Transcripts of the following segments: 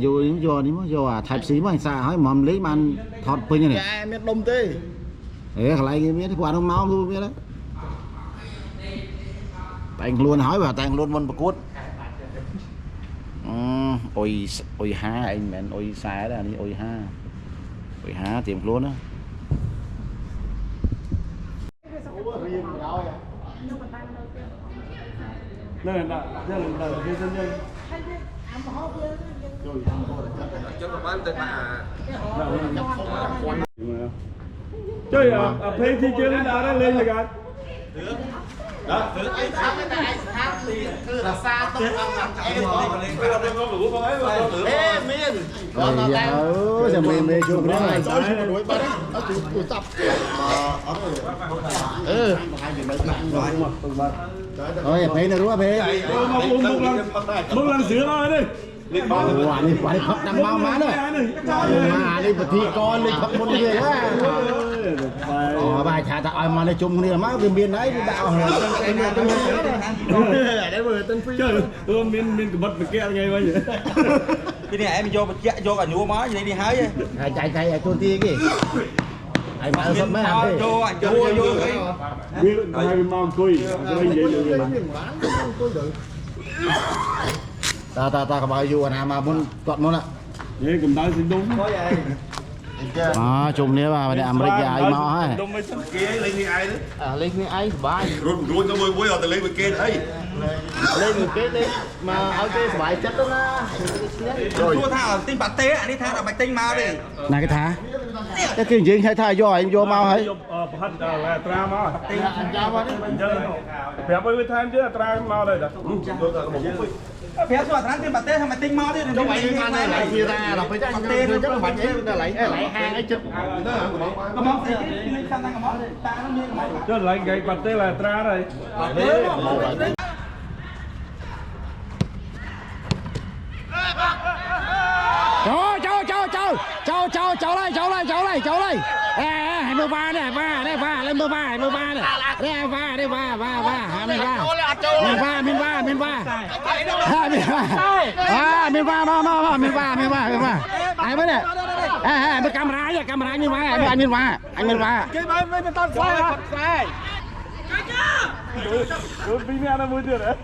vô ní vô Type C mà xa hỏi mầm lý mà anh thọt pin này dạ miết đông tê ế lại cái miết qua nó máu luôn miết đấy anh luôn hỏi và anh luôn môn bạc cốt ôi ha anh mẹ ôi sai đó đi ôi ha tìm luôn á đây là dân chơi à phê thi chơi lên đá lên rồi cả đó anh thắng cái này thắng thì cứ là xa tông em ê miên còn là giờ mình chụp cái này đuổi bắt nó chụp tập thôi phê này đúng không phê một lần sửa thôi đi quả này khóc đang mau má rồi mà đi thi con đi khóc một người quá bài thả tạo mà này chung này má biên đấy đạo đấy vừa tên phi tôi miên bật cái kia ngay bây giờ cái này em vô cả nhúa má vậy đi hái vậy chạy chôn tia kì anh mà sắp mấy làm đi vô biết hai bên mau cùi ta có bao nhiêu anh mà muốn toàn muốn ạ vậy cầm tay xin đúng chung này mà để America ai mau hay đúng mấy sắp kia lên như ai đấy lên như ai bài run có môi rồi từ lên bên kia đấy lên một cái đi mà ở cái bài chất đó rồi thua thà tin bạch tế đi thà là bạch tinh mau đi này cái thả cái kinh gì hay thay vô anh vô mau hayพัดlà tra mau phép với thêm chứ là tra mau đây đó phép cho thằng tin bạch tế thằng bạch tinh mau đi đúng vậy này lại chia ra là phải chắc là bạch ấy lại hàng ấy chụp có món gì lên sang tăng có món ta nó như vậy chứ lại cái bạch tế là tra đây cháu đây 23 này va lên 23 này đây va miền va ai mới này với camera miền va anh miền va cái máy bên tao sai cứ bị mẹ nó vui được đấy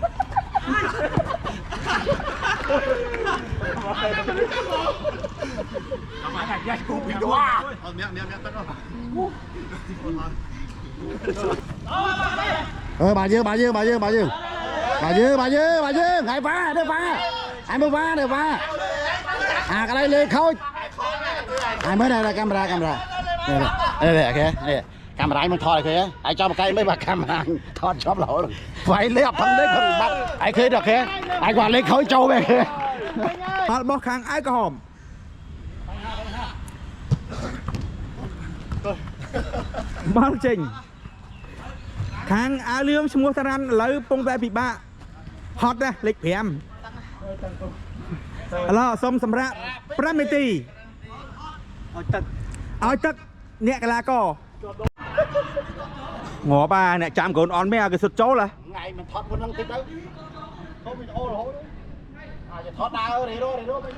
bà dương hãy phá đây phá ai mới phá đây phá cái đây lên khôi ai mới đây là camera đây kìa camera mình thò kìa ai cho một cây mấy bà camera thò chóp lỗ phải lấy thằng đấy còn bắt ai khơi được kìa ai quản lấy khối trâu về kìa bó kháng ai có hòm bao trình kháng á lương mua ta ran lấy bông ve bị bạ hot đây lịch phèm lo xong sầm ra pramiti oi tức nhẹ cái lá cò ngõ ba nè chạm cồn on me cái sụt chó là ngày mình thoát con năng tích đấy không bị ô rồi thoát đá ở đây đâu bên đấy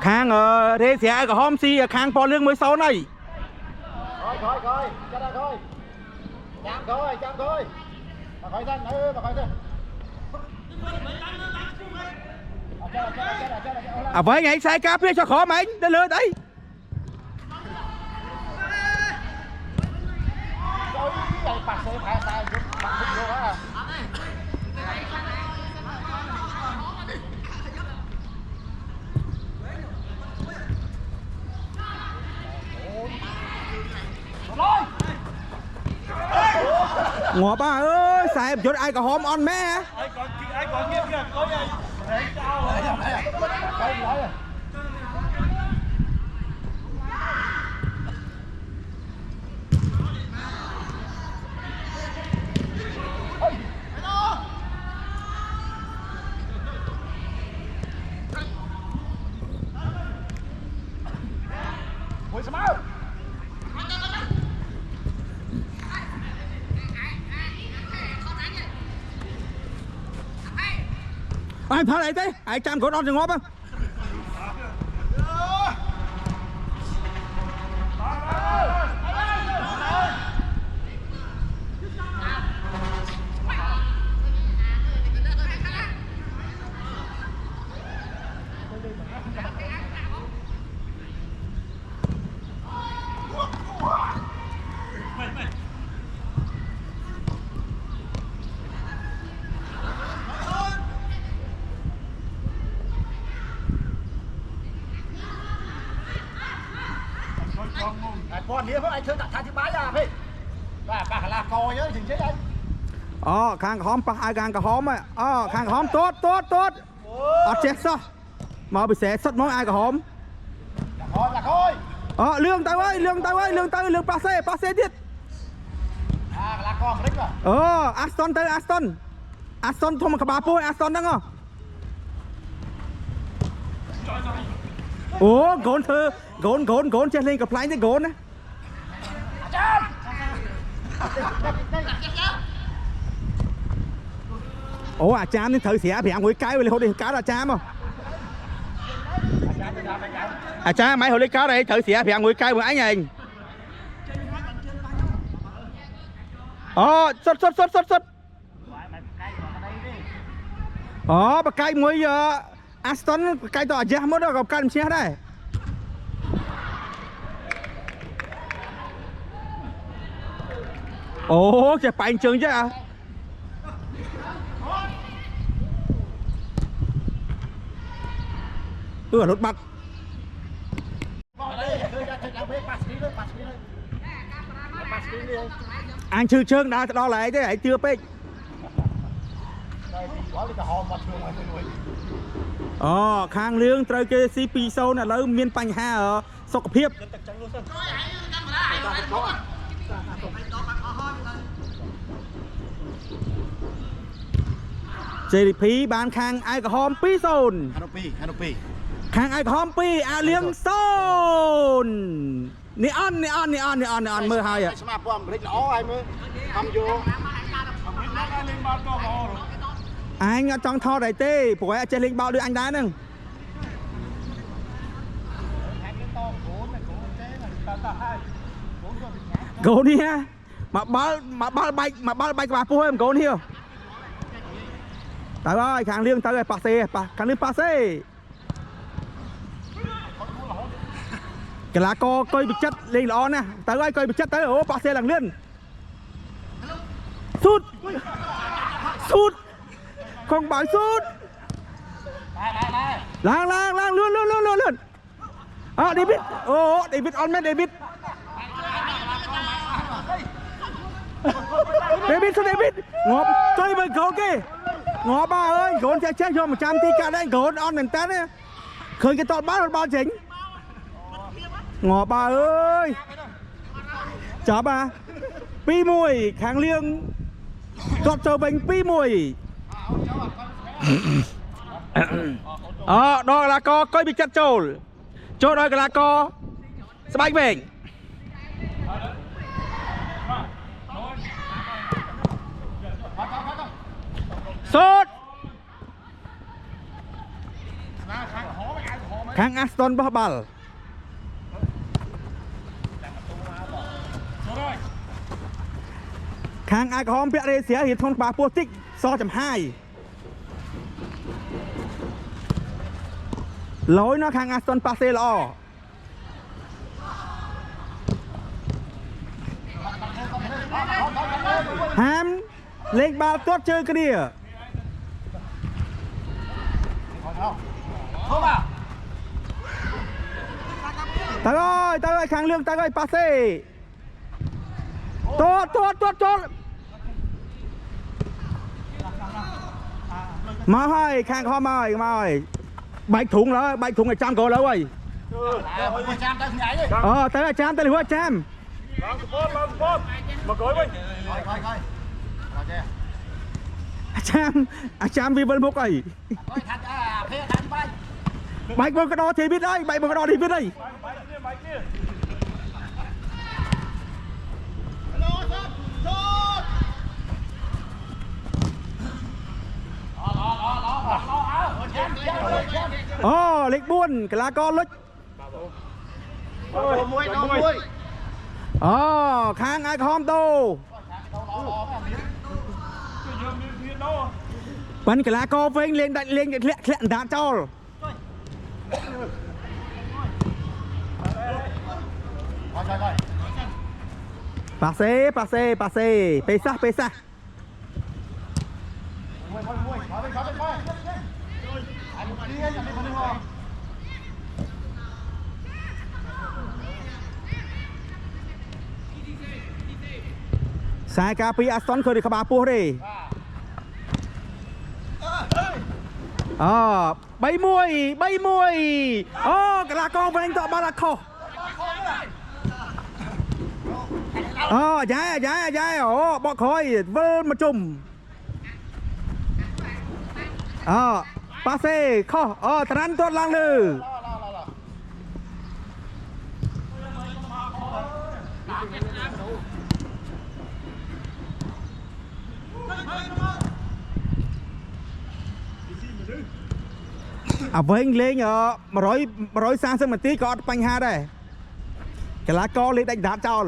khang thế sẽ có hôm si khang po lương 16 này coi cho ra coi chạm coi mà coi ra với ngày sai cáp cho khó mà anh đến lừa đấy ngõ ba ơi sai chút ai có hôm on mẹ ai còn nghiêm kìa có gì ai phá lại thế ai chạm cổ đòn cho ngóp á con đi với anh chơi đặt thi bái ra vậy bà là coi nhớ chừng chết anh ខាងក្រហមប៉ះឲ្យខាងក្រហមខាងក្រហមតូតអត់ចេះសោះមកពិសេសសុតមកឲ្យក្រហមlà coi លឿងទៅហើយលឿងប៉ាសេទៀត là con đấy rồi អាស្តុនទៅអាស្តុនធំក្បាលពោះអាស្តុនហ្នឹងអូកូនធ្វើកូនចេះលេងកំ pl ាញ់ទេកូនណាអូអាចារ្យនេះត្រូវស្រា5 1 កៅលេហូតនេះកើតអាចារ្យមកអាចារ្យម៉ៃហូតលេកើតអីត្រូវស្រា5 1 កៅមើលអញឯងអូសុតអូបកាយមួយអាស្តុនបកាយទៅអាយ៉ាស់មកក៏កើតមិនឈ្នះដែរអូចេះប៉ែងជើងចេះរត់បាត់អញឈឺជើងដើរទៅដល់ហើយទេឯងជឿពេកខាងលឿងត្រូវគេស៊ី 2-0 ឥឡូវមានបញ្ហាសុខភាពJDP បានខាងឯកក្រហម 2-0 ខាងឯកក្រហម 2 អាលៀង 0 នេះអន់មើលហើយស្មាពំអាមេរិកល្អហើយមើលខំយកអញអត់ចង់ថតអីទេព្រោះអត់ចេះលេងបាល់ដូចអញដែរហ្នឹងកូននេះមកបាល់បែកក្បាលពោះឯងកូននេះទៅហើយខាងលៀងទៅហើយប៉ាសេខាងលៀងប៉ាសេកីឡាករកុយបិចិត្រលេងល្អណាស់ទៅហើយកុយបិចិត្រទៅអូប៉ាសេឡើងលឿនស៊ូតខងបាយស៊ូតឡើងលឿនដេវីតអនមែនដេវីតងាប់ជួយមើលកូនគេងាប់អើយកូនចេះយកមកចាំទីកាត់ឯងកូនអនមែនតើឃើញគេតតបាល់ចេញងាប់អើយចាប់2-1ខាងលៀងគាត់ចូលវិញ 2-1 ដល់កីឡាករកុយបិចិត្រចូលដល់កីឡាករស្បែកវែងសូតខាងអាស្តុនបោះបាល់ខាងឯកក្រហមពាក់រេសៀរៀបធំក្បាលពោះតិចសចំហាយលយនៅខាងអាស្តុនប៉ាសេល្អហាមលេងបាល់ទាត់ជើងគ្នាទៅហើយខាងលឿងទៅហើយប៉ាសេទាត់មកហើយខាងក្រហមមកហើយបែកធុងឲ្យចាំកូនលើហើយចាំទៅថ្ងៃទេទៅចាំទៅលឿនចាំឡើងសពតមកក្រោយវិញអាចាំវាវិលមុខអីបែកមកកដោធីវិតអីបែកមកកដោធីវិតអី Ồ, lịch buôn, cái lá con lích. Ồ, khang ai không đâu. Bắn cái lá con vinh lên đá cho. Pase. Pesa. Sai cà pi Aston khơi đi khá bà pua đi. Bay mùi. Cái là con với anh tọa ba là khổ. Dài. Bỏ khói vơ mà chùm. Pase khó. Thật ăn tốt lang lư. Với anh lên mà rối sang sân một tí có bánh ha đây. Cái lá co lên đánh đá cho.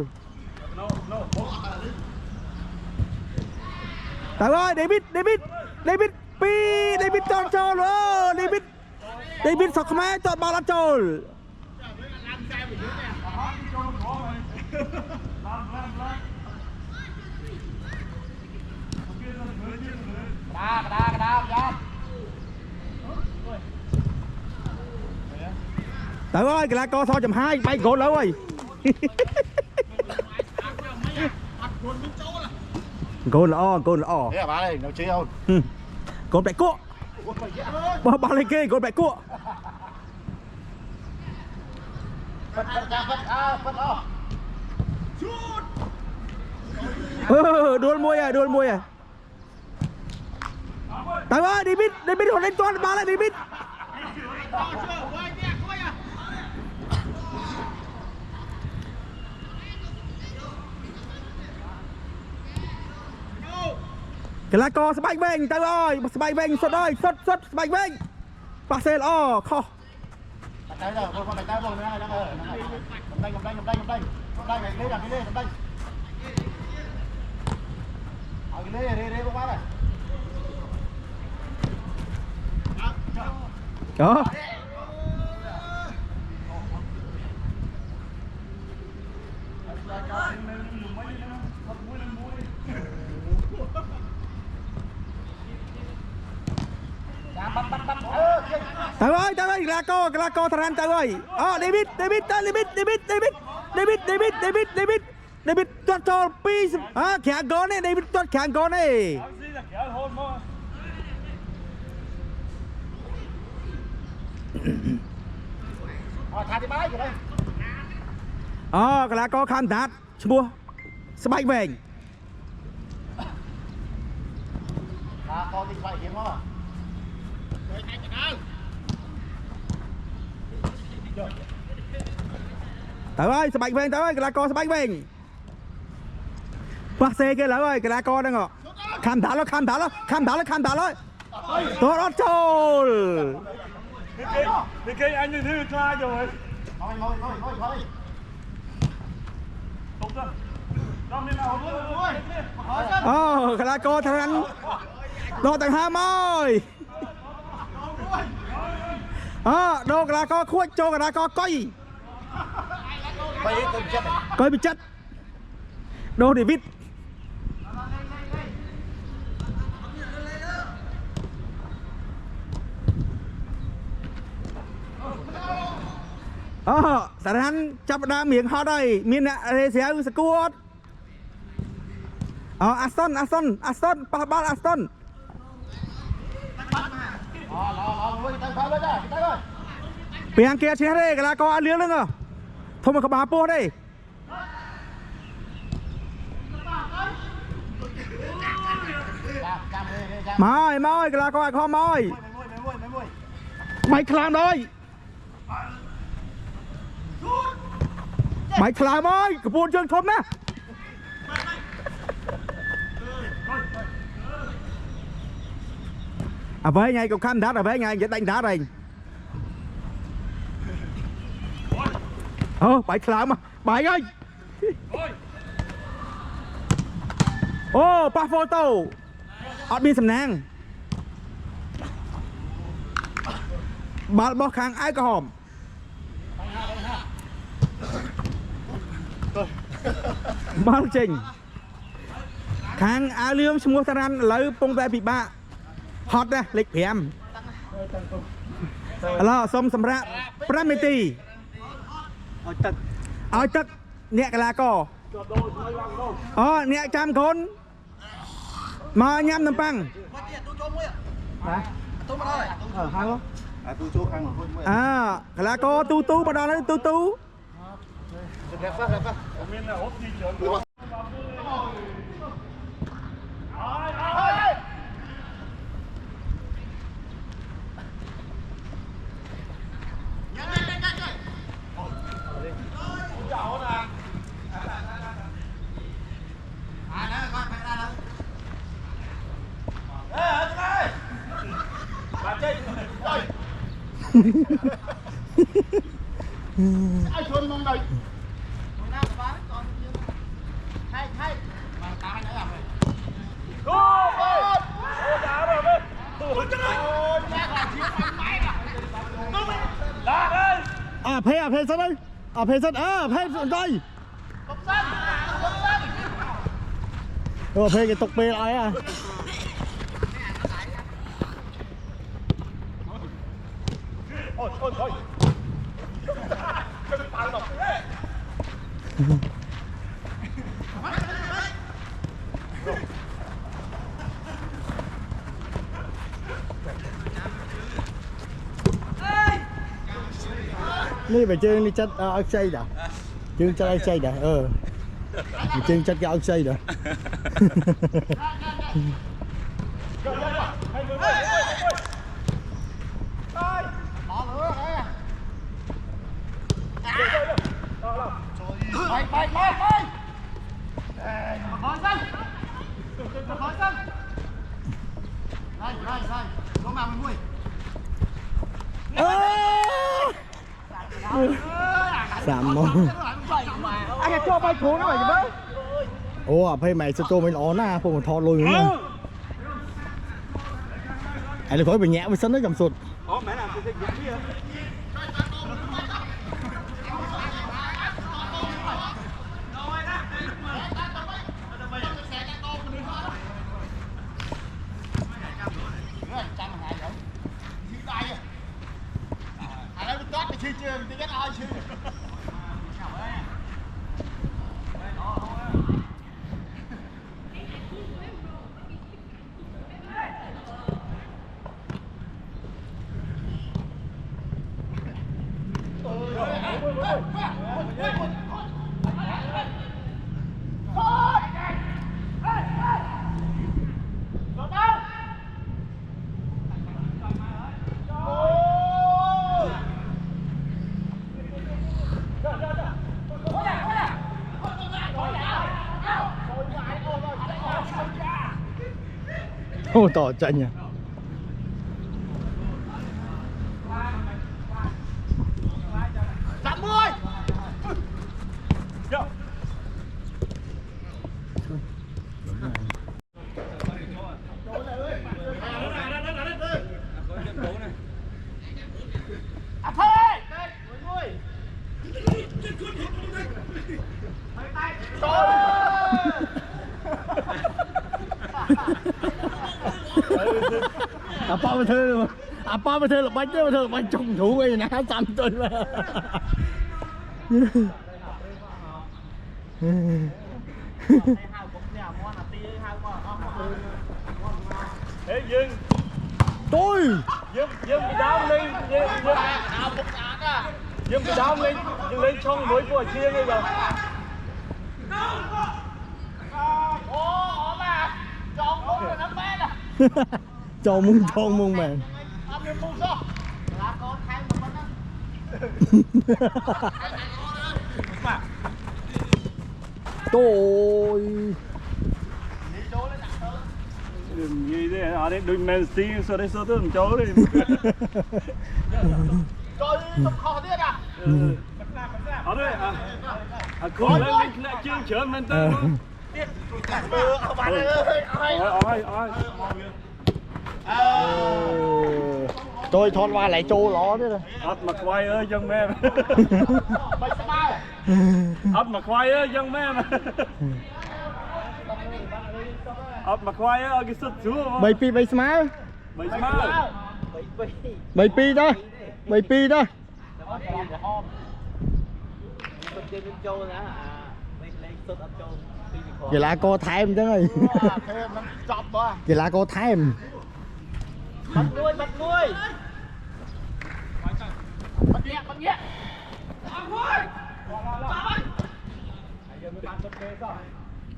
Trời ơi, David chọn cho nữa. David sọc mẹ chọn bao lá trồn. Trời ơi, cái lá co 6.2 bay gol lâu rồi. Gol lọ. Thế à bà đây, nó chơi không? Gol bẻ cua. Bà lên kê, gol bẻ cua. Phật đó. Đuôn môi à. Trời ơi, David hồn lên toàn bà lại David. Cái lá co sẽ bay bên, trời ơi, bay bên, xuất ơi, xuất, bay bên. Bà xe là khó. Bạch tay rồi, con bạch tay rồi, đang ở. Cầm đây, cái lê cầm đây. Cái lê bông bát này. Đó. Trời ơi, lá co thằng anh trời ơi. David tuột cho pi. Khả gón này, David tuột khả gón này. Thả đi bái kìa đây. Cái lá co khám đát. Mua. Sẽ bay về. Con đi vậy hiếm không à? Trời ơi, sẽ bay về, trời ơi, cái lá co sẽ bay về. Bác xe kia lỡ ơi, cái lá co đang ngọ. Khám đá nó. Tốt đó trôi. Cái anh như thế tra rồi. Thôi. Không ra. Làm thế nào thôi. Cái lá co thằng anh. Đồ tầng 2 ơi. Đồ cái lá co khuếch cho cái lá co coi. Coi bị chất. Đồ David. Sản hắn chấp đá miếng hot đây. Miếng nạ rê xéo sẽ cuốt. Aston. Ba Aston. Piang kia chia đây, cái là có ăn liếng nữa à? Thôi mà có bà po đây. Mai, cái là có ai không mai. Mày làm rồi. Mày làm ơi, cái buồn chương thôn nè. À với ngay cục khăn đá là với ngay vẫn đánh đá đây. Bài khám mà. Bài ơi. Ô, pa photo. Ọt biên sầm nang. Bà bó kháng ai có hòm. Bao trình. Kháng á lương xung mua răn lấy bông tay bị bạ. Hot nè, lịch phèm. Là xong xâm rạ. Pramiti. Ôi tức. Nẹ là co. Nẹ trăm khốn. Mà nhắm nằm băng. Là co tu mà đó đấy tu. Ai chôn mong đây. Hay. Mà tao hay làm rồi. Phê sân đây. Phê sân. Phê rồi. Phê cái tục phê lại à. Ôi.นี่ไปchơi đi chất áo xây đã. Chơi chất áo xây đã. Chơi chất cái áo xây đã. Bay. Khỏi sân. Đây. Có mà mình nuôi. Sạm mông. Anh cho bay khốn rồi chứ bác. Ủa, phê mày sẽ cho mình ổn à, không còn thọ lùi nữa. Anh là khỏi bị nhẹ với sân nó cầm sụt. Mẹ làm cái gì vậy? Ô tỏ tranh à. Chạm môi. Apa mà thơ là bánh chứ mà thơ là bánh trùng thủ ấy nè xăm tôi mà. Ê Dương. Tôi Dương bị đau lên. Dương bị đau lên. Dương lên trong mũi của chiên đây rồi. cho mông mà. Tôi gì thế à đấy đôi men tí sau đấy sau tôi cháu đấy Rồi tập kho thế à? ở đây à cô lên lại chưa chở men tơ Bạn ơi, ôi Tôi thon qua lại trô ló thế rồi. ấp mà khoai ơi dân mẹ mày sao bao? ấp mà khoai ơi dân mẹ ấp mà khoai ơi cái sứt chúa 3 2 3 ស្មើ mấy má 3 2ទៅ3 2ទៅ កីឡាករថែមអញ្ចឹងហើយ Thêm nó chọc đó. កីឡាករថែម Bắt nuôi. Bắt nhẹ.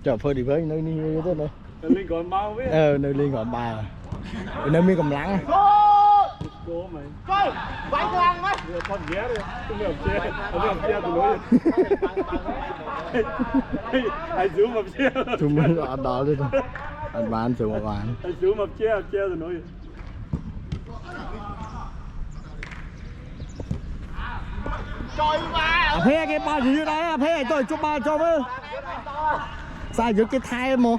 ចុះធ្វើទីវិញនៅនេះទៅនៅ linh còn mau biết នៅលេងគាត់បាយនៅមានកម្លាំង cô mày Coi, vãi ngang đấy. đưa con ghé đi không được chia từ lối ai giữ mập chia ជុំមិនអត់ដល់ទេអត់បានទៅបាន ai giữ mập chia từ lối Trời mà. អាភេគេបោះយឺតដែរអាភេឲ្យទៅជុំបាល់ចូលមើលសាយឺតគេថែមមក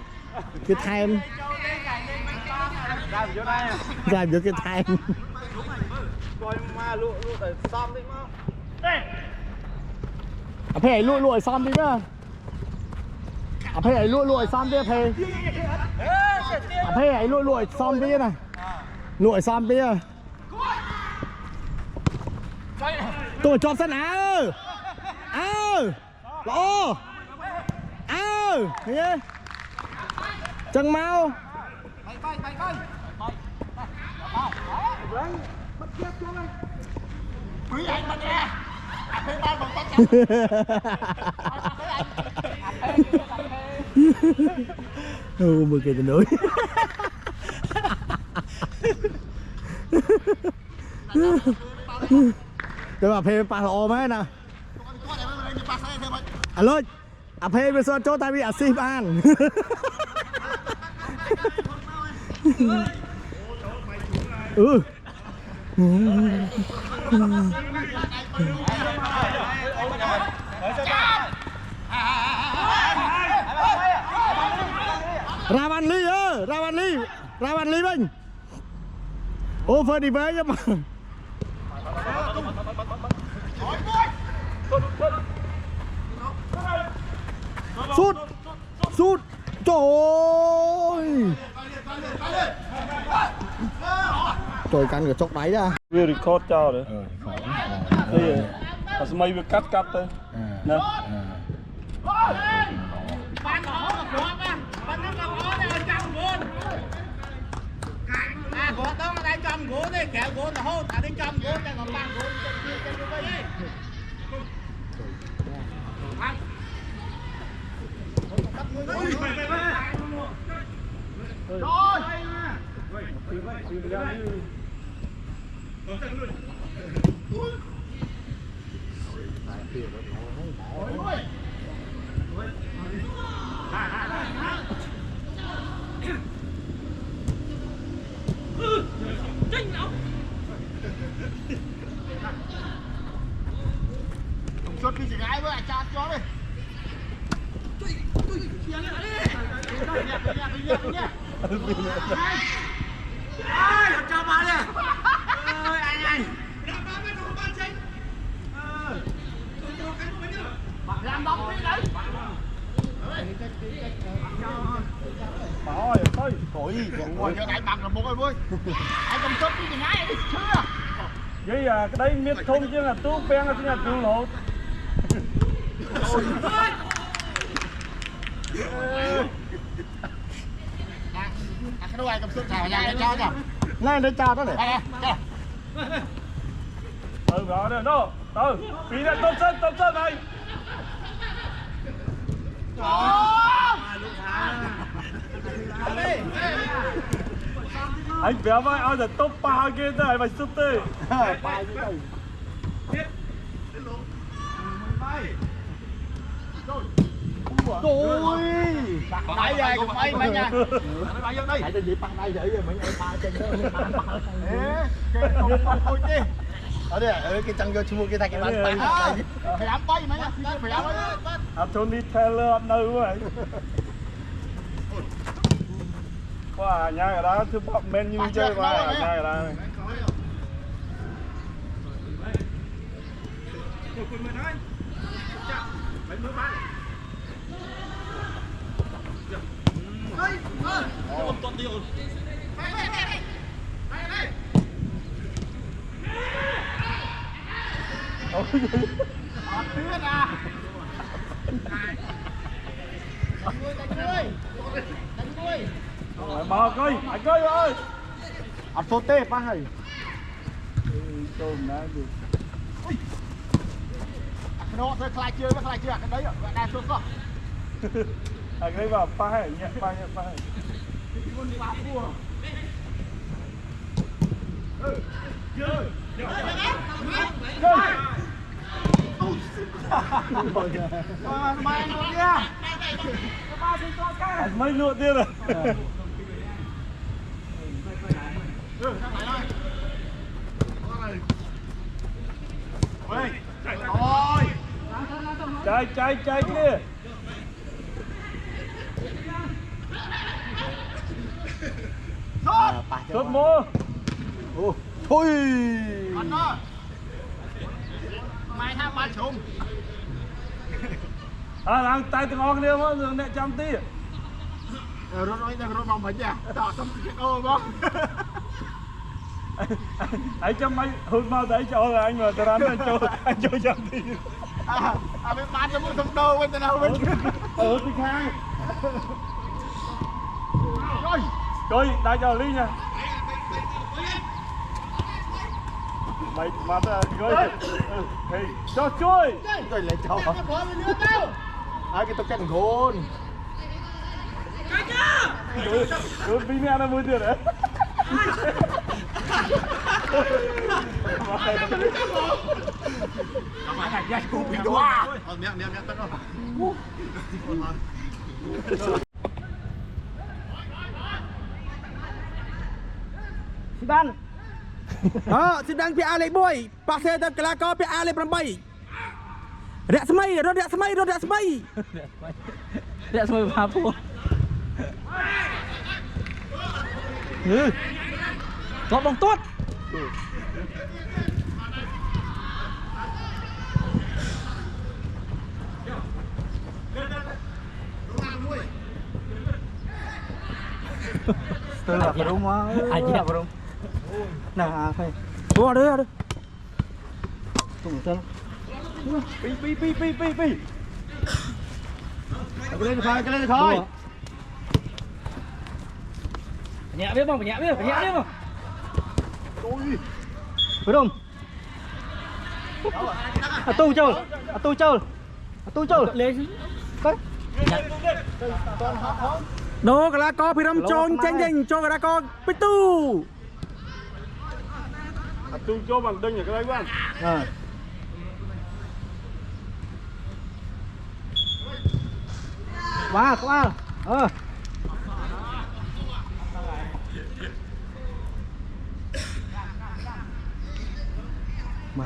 គេថែម làm chỗ đây à សាយឺតគេថែម coi ma lụ để xăm đi mau អាភេឲ្យលក់ឲ្យសំតិចណាអាភេឲ្យលក់ឲ្យសំតិចអាភេអាភេឲ្យលក់ឲ្យសំតិចណាលក់ឲ្យសំតិចតួជាប់សិនល្អឃើញទេចឹងមក Quý anh bắt nè. Thêm ban bằng tắt. Mười kia tình núi tôi mà phê ba lô mấy nè alo à phê bây giờ cho tay bị à xịp ăn ra bàn ly bên ô phơi đi với chứ mà sút trời ơi trời cắn cái chốc đáy ra vừa record cho đấy đây à sao mày vừa cắt thôi nè Bạn nó là quá mà. Bạn nó là quá đây trong gôn. À, có đó là đây trong gôn đây, kéo gôn là hôn, à đây trong gôn đây còn bạn gôn trên cái đây. Chốt đi chỉ gái với ai chát chó đi. Ai cho bà đi. Ơi anh. Làm đóng đi đấy. Bảo ơi, thôi. Thôi, ngồi cho anh bằng là bố ơi vui. Anh cầm chốt đi thì ngay đi chưa. Vậy à, cái đấy miết thông chứ là tú quen là chứ là tú lộ. Cái đôi ai cầm chốt chào nhà cho nhỉ. này để chào đó để Gọi đây, nó. Vì đây tốt sân này. Anh béo vai ai là top 3 kia đây mày sút đi. Ôi. Đây rồi, cùng mấy mấy nha. Hãy tên gì băng đây vậy mấy anh ba chân đó. Ê, cái không thôi chứ. Ở đây, cái chân vô chua cái thằng cái bánh bánh. Phải ám bay mấy nha, phải ám bay. Anthony Taylor nơi vậy. Wow, nhà ở đó thứ bọc men như chơi qua nhà ở đó. Bỏ coi, hãy coi ơi. Áp số tê pa hay. Tôm đã được. Nó sẽ khai chơi cái đấy ở đang xuống không? Cái vào pa hay nhẹ pa. Mấy nụទៀតrồi. Chạy kia. Sốt mua. Thôi. Anh đó. Mày tham ba trùng. Đang tay từng on kia mà dừng để chăm tí. Rốt bóng mấy nha. Đỏ xong cái ô bóng. Anh chăm anh hút mau đấy cho là anh mà tao ăn anh cho chăm tí. Bên bán cho muốn không đâu bên nào bên. Tí khai. Coi, đại cho ly nha. Mày mặt coi. Cho chui. Rồi lại cho. Cái tóc chân gôn. Cứ vì mẹ nó vui tuyệt đấy. Miệng tất cả. Sidan. Sidan pihak Alek Boy. Pasal tu kelakar pihak Alek Perambai. Rek semai. Rek semai apa? Lọt bóng tốt. Setelah ke rumah. Aja bro. Nah, hai. Ada. Tunggu sana. Pi. Cái lên được thôi. Nhẹ biết không? Belum. Atu chol. Đồ cái lá co phi râm trôn chênh cho cái lá co bích tu. Tôi cho bằng đinh ở cái đấy quá. Qua. Mà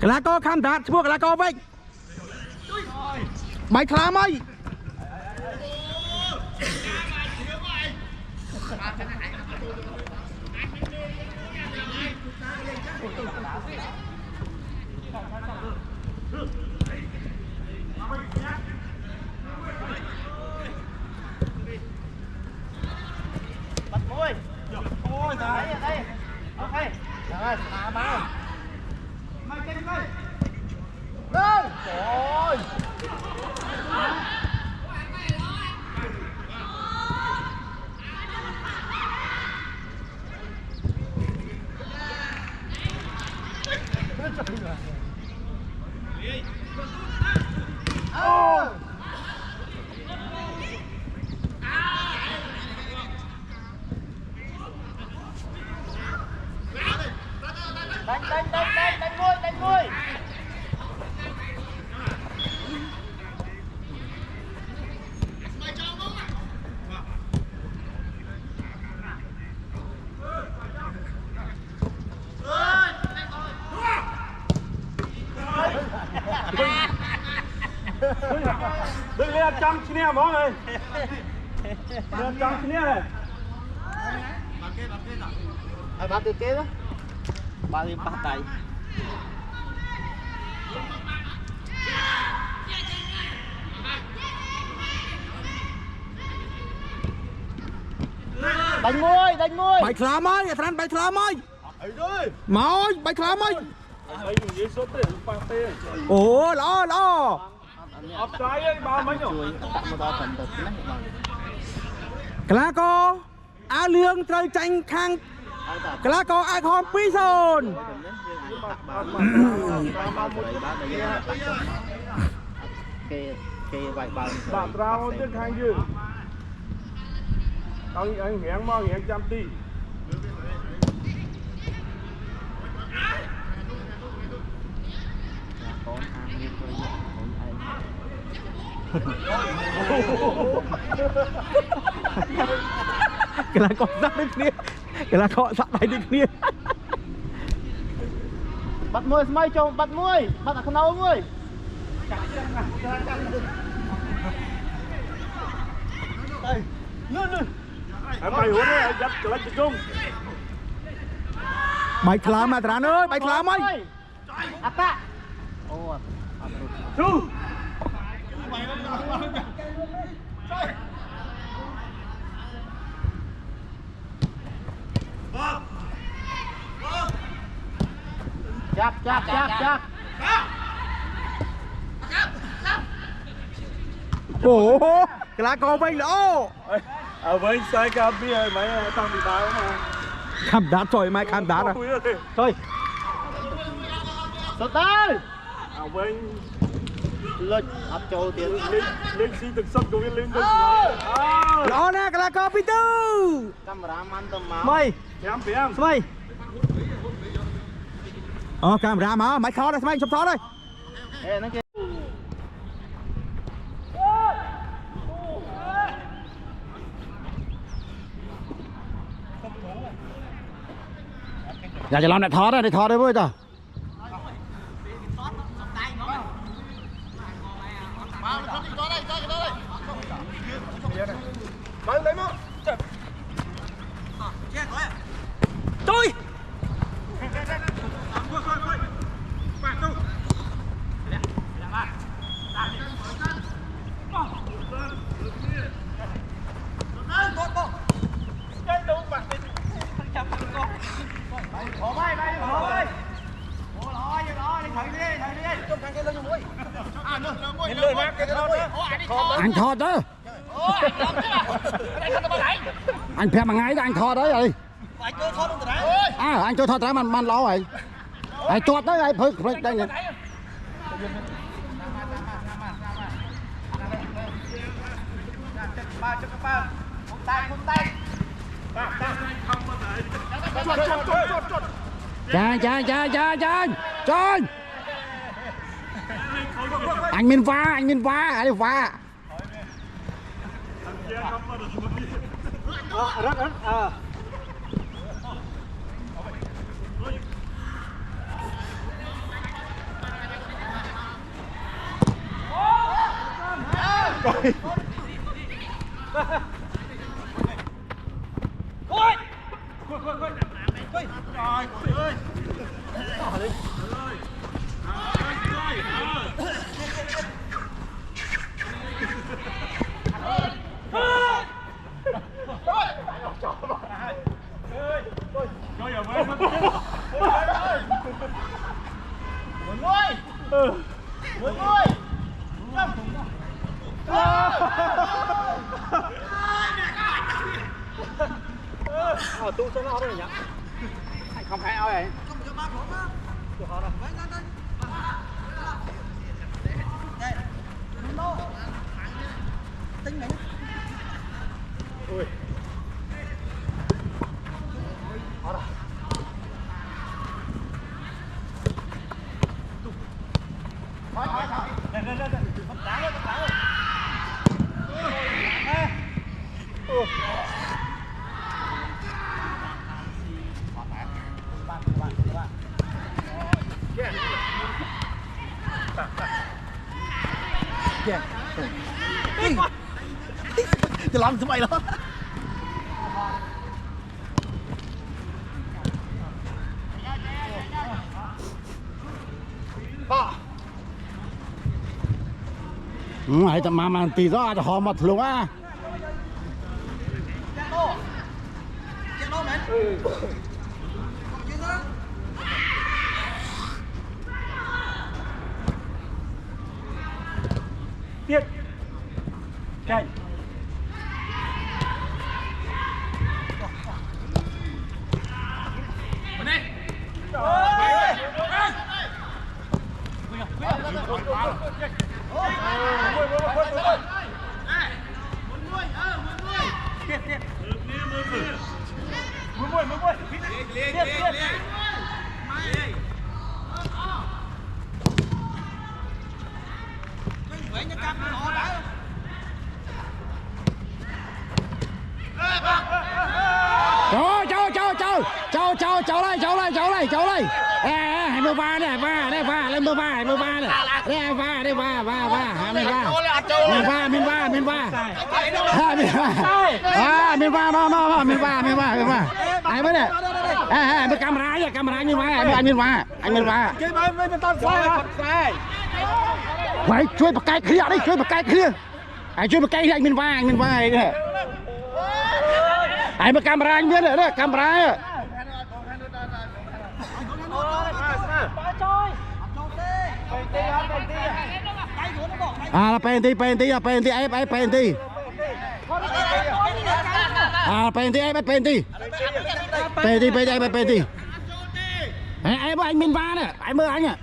cái lá co kham đạt mua cái lá co vậy mày thả mày Bắt môi. Ôi đấy ở đây. Ok. Rồi, thả bao. Mày trên đây. Đây. Trời đừng lên trăm chi nè món ơi lên trăm chi nè này ai bắt được kế đó ba đi bắt tay đánh môi Bài khá mới, thằng bài khá mới. Mới, bài khá mới. Ồ, lo. ấp trái ấy ba mấy nhỉ Cá co, á lương trời tranh khang. Cá co ai không pi sồn. bạn rau tiếng hàng dư anh hẹn mà hẹn trăm tỷ Cá co sắp đến kia. Cá co sắp đến kia. bắt môi smile chồng bắt môi bắt ở khâu môi đây anh mày huống ấy anh dắt trở lại chung Bài khá mà thằng ơi, bài khá mới. apa oh chú chap Ồ, cá co vây lỗ. với sai cà bia mấy thằng bị đá mà Khám đá trời mai khám đá rồi. Thôi. sốt tới với lên áp châu tiền lên xin thực sự của viên linh Lỗ nè, cá co pi tư. cameraman tầm máu Mày, em mày. Camera mà, máy khó đây, mày chụp khó đây. ê nó kia Dạจะlàm lại thó đây với cho. Tôi. Anh thò đó. Anh phép mà ngay đó anh thò đấy rồi. Anh cho thò đấy man lo rồi. Anh chọt đấy anh phơi đây này. Trời. Anh Minh pha, anh pha. tu cho nó rồi nhá anh không phải ao này จะล้ำทำไมล่ะ Hãy tầm mà tí rõ cho họ một luôn á. Tiếp. Chạy. Cháu đây. Ê, 23 này, lên 23, 23 này. Đây, va, đây, va. Miền va. Ai mới này? Ê, camera miền va, anh miền va. Mày chui một cái kia đi, chui một cái kia. Chui một cái kia anh miền va này. Ai mà camera anh biết rồi đó, camera. Là penalty ép penalty. Penalty ép penalty. Penalty. Em anh Minh Va nè, anh mơ anh à.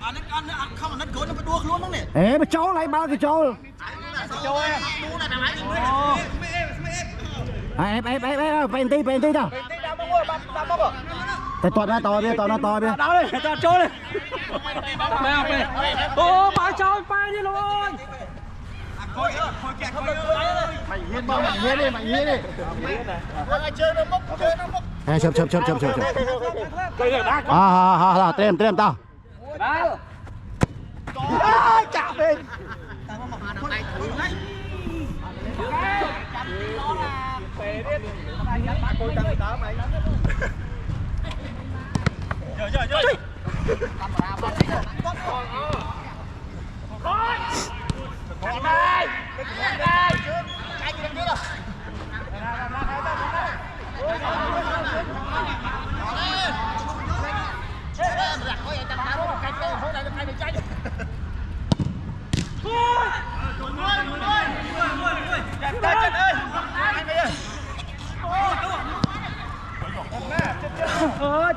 Không nó cối nó phải đua luôn đó nè. Ê mà cháu lấy bao cái cháu. Penalty đâu. Tại toàn nó to đi. Đó đi, cho trốn đi. Ô, bà cho bay đi luôn. Mày hiên đi. Chơi nó mốc. Chụp. Tem tao. Chạm bên.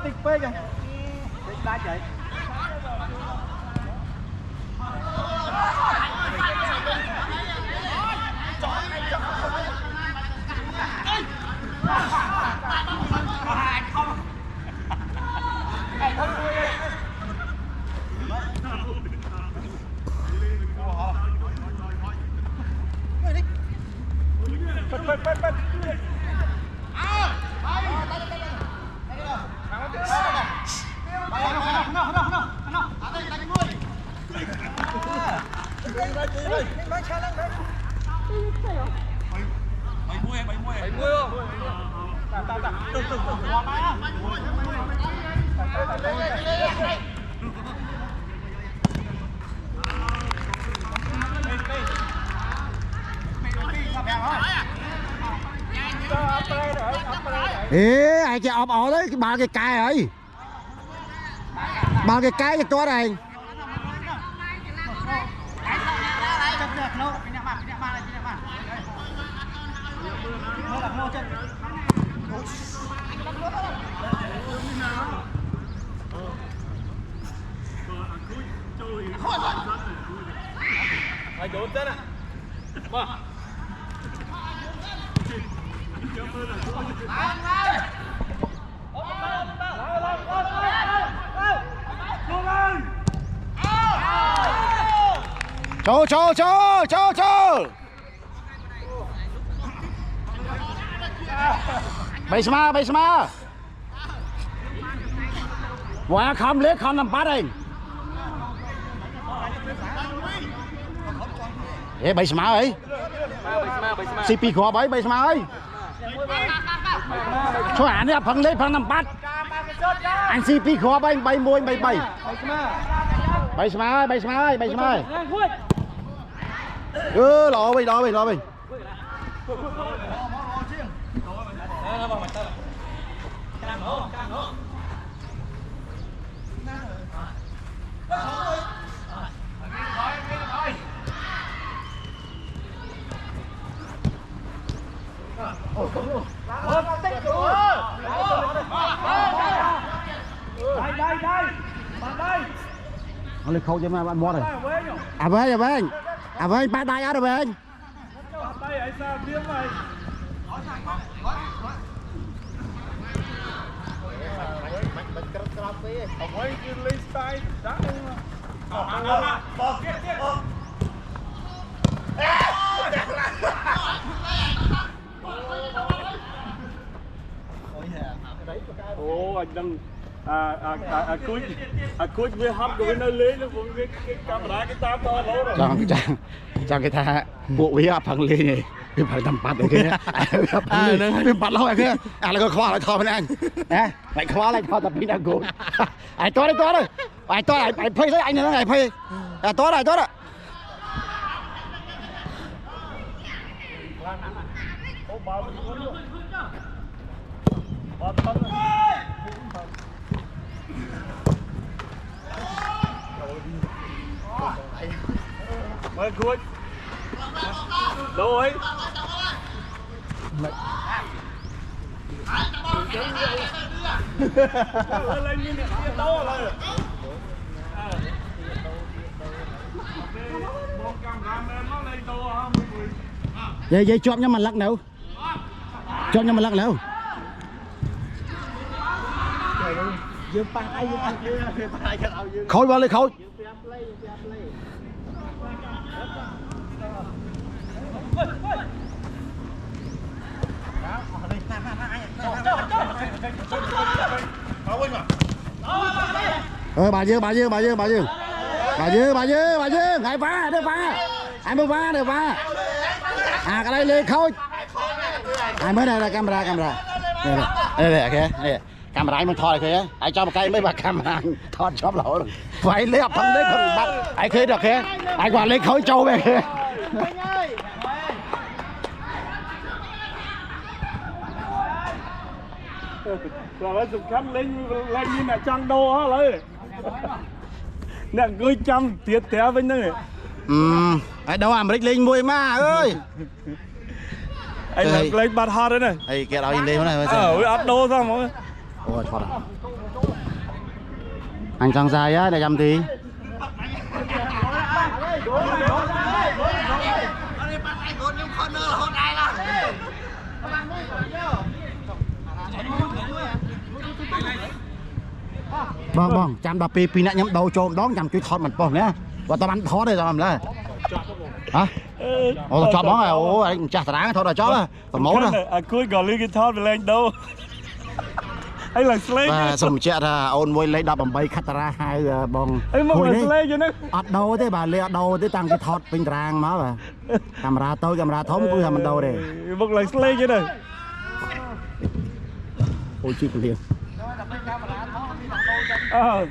Tịch phê kìa. Tịch đá chạy. Ê, ai chị ốp ổ đấy, ba cái cài ấy. Ba cái cái cho này. Cho. Bay sama. Quả không lấy không làm bắt anh. ê bay smart ấy cp khó bay smart ấy cho anh đi phăng lấy phăng 5 bát anh cp khó bay môi bay smart lo bình nó lên khâu cho mà bạn mua rồi với ba đai ở đây Ồ anh đang cuối với hấp rồi nó lên nó cũng cái camera cái tam to lâu rồi cho người ta bộ với phẳng lên này cái phải tầm bắt đấy kia cái bắt lâu kia là có khó lại thò bên anh nè lại khó lại thò tập pin đang cố ai to đấy ai phơi đấy anh nó ngày phơi to đấy mời cuối đâu ấy lên như này đâu rồi vậy chọn cho mình lắc đâu khôi vào lên khôi bà dương hãy phá được phá anh mới phá được phá cái đây lên khôi ai mới đây là camera đây kìa camera anh muốn thò kìa ai cho một cái mới bật camera thò chóp lỗ rồi phải lấy học thằng đấy không bắt ai khơi được kìa ai còn lấy khối trâu về kìa rồi nó dùng khăn lên như là trang đô hả lấy nè ngươi trăm tiết té với nữa ai đâu mà linh mùi ma ơi anh làm lên bát hot đấy này đây kia đó in đây này áp đô sao mọi ôi thoát rồi anh sang dài á để làm gì bong chăm đập pi nãy nhắm đầu trộm đón nhằm chui thọt mình bong nhá và tao bắn thó đây rồi làm đấy hả ồ chọn món này ồ anh chả đáng thôi rồi chó à còn máu nữa cuối gọi lên cái thọt về lên đâu anh là slay và sầm chẹt ôn môi lấy đập bằng bay khát ra hai bong hồi đấy ọt đầu thế bà lê đầu thế tăng cái thọt bình rang má bà camera tôi camera thống cũng làm mình đầu đây một lần slay chứ này ôi chịu liền tôi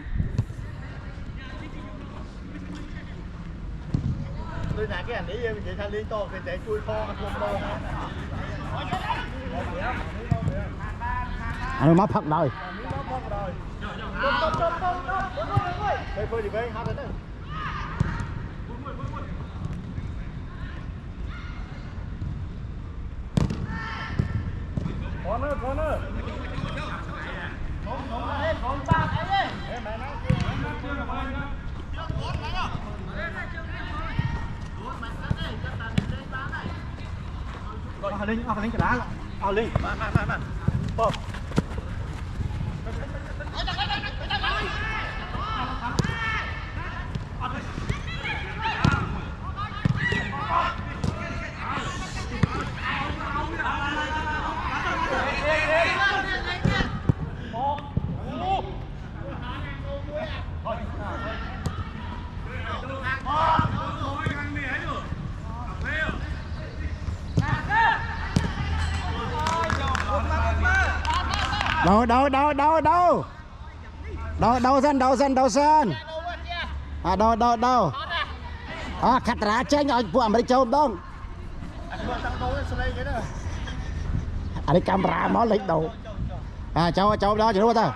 nãy cái ảnh ấy vậy thay liên to cái chạy chui kho anh móc phật rồi phơi gì vậy hát đấy con nữa Linh cái đá Linh bom đâu dân à đâu à khát ra chơi nhoi phụ mấy châu đông anh đi camera nó lấy đầu à cháu đó chứ đúng không ta